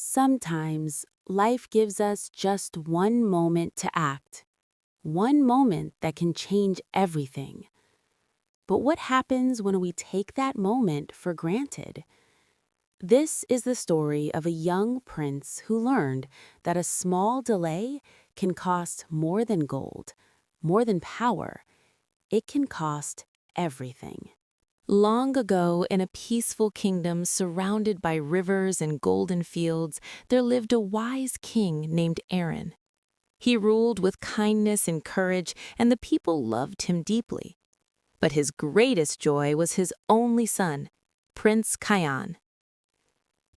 Sometimes life gives us just one moment to act, one moment that can change everything. But what happens when we take that moment for granted? This is the story of a young prince who learned that a small delay can cost more than gold, more than power. It can cost everything. Long ago, in a peaceful kingdom surrounded by rivers and golden fields, there lived a wise king named Aaron. He ruled with kindness and courage, and the people loved him deeply. But his greatest joy was his only son, Prince Kian.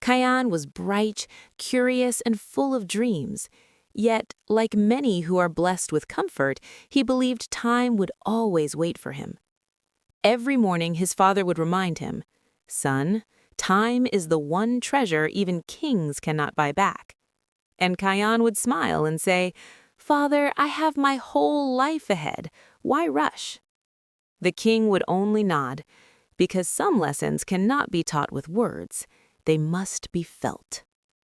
Kian was bright, curious, and full of dreams. Yet, like many who are blessed with comfort, he believed time would always wait for him. Every morning his father would remind him, "Son, time is the one treasure even kings cannot buy back." And Kian would smile and say, "Father, I have my whole life ahead. Why rush?" The king would only nod, because some lessons cannot be taught with words. They must be felt.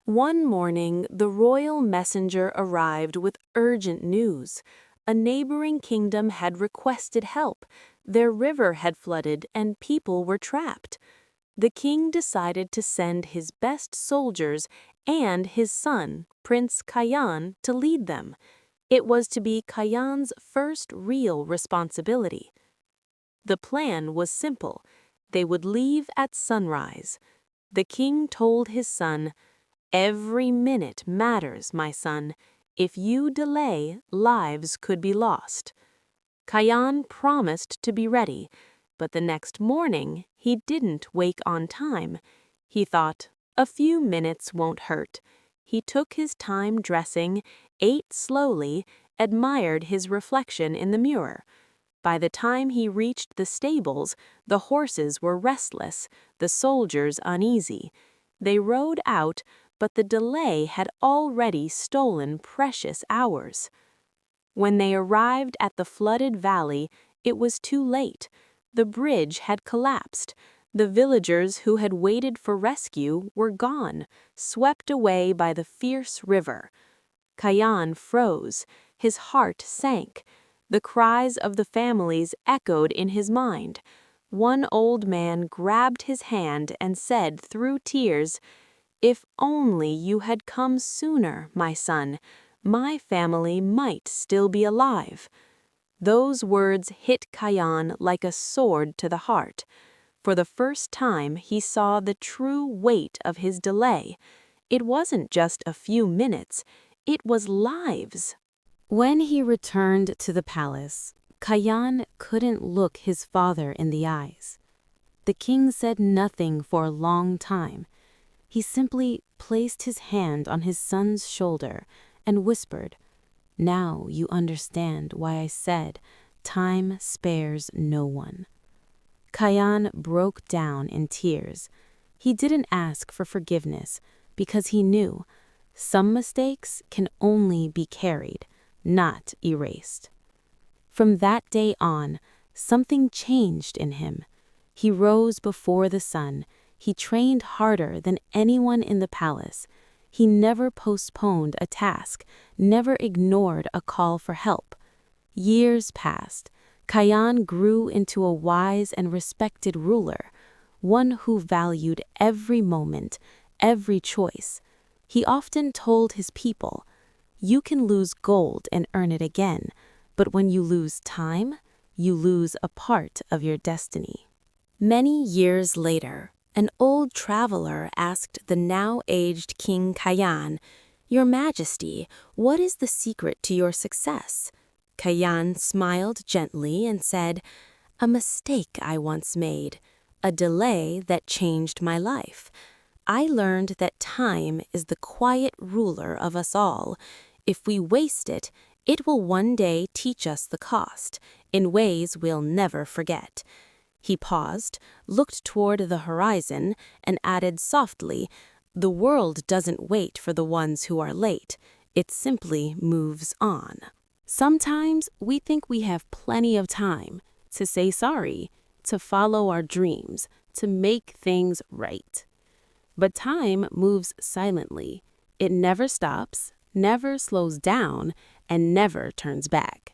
One morning, the royal messenger arrived with urgent news. A neighboring kingdom had requested help. Their river had flooded and people were trapped. The king decided to send his best soldiers and his son, Prince Kian, to lead them. It was to be Kian's first real responsibility. The plan was simple. They would leave at sunrise. The king told his son, "Every minute matters, my son. If you delay, lives could be lost." Kian promised to be ready, but the next morning he didn't wake on time. He thought, a few minutes won't hurt. He took his time dressing, ate slowly, admired his reflection in the mirror. By the time he reached the stables, the horses were restless, the soldiers uneasy. They rode out, but the delay had already stolen precious hours. When they arrived at the flooded valley, it was too late. The bridge had collapsed. The villagers who had waited for rescue were gone, swept away by the fierce river. Kian froze. His heart sank. The cries of the families echoed in his mind. One old man grabbed his hand and said through tears, "If only you had come sooner, my son, my family might still be alive." Those words hit Kian like a sword to the heart. For the first time, he saw the true weight of his delay. It wasn't just a few minutes, it was lives. When he returned to the palace, Kian couldn't look his father in the eyes. The king said nothing for a long time. He simply placed his hand on his son's shoulder and whispered, "Now you understand why I said time spares no one." Kian broke down in tears. He didn't ask for forgiveness because he knew some mistakes can only be carried, not erased. From that day on, something changed in him. He rose before the sun. He trained harder than anyone in the palace. He never postponed a task, never ignored a call for help. Years passed. Kian grew into a wise and respected ruler, one who valued every moment, every choice. He often told his people, "You can lose gold and earn it again, but when you lose time, you lose a part of your destiny." Many years later, an old traveler asked the now-aged King Kian, "Your Majesty, what is the secret to your success?" Kian smiled gently and said, "A mistake I once made, a delay that changed my life. I learned that time is the quiet ruler of us all. If we waste it, it will one day teach us the cost, in ways we'll never forget." He paused, looked toward the horizon, and added softly, "The world doesn't wait for the ones who are late. It simply moves on." Sometimes we think we have plenty of time to say sorry, to follow our dreams, to make things right. But time moves silently. It never stops, never slows down, and never turns back.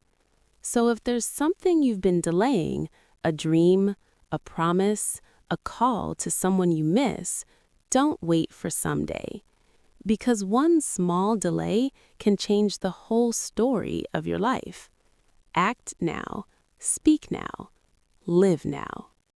So if there's something you've been delaying, a dream, a promise, a call to someone you miss, don't wait for someday. Because one small delay can change the whole story of your life. Act now, speak now, live now.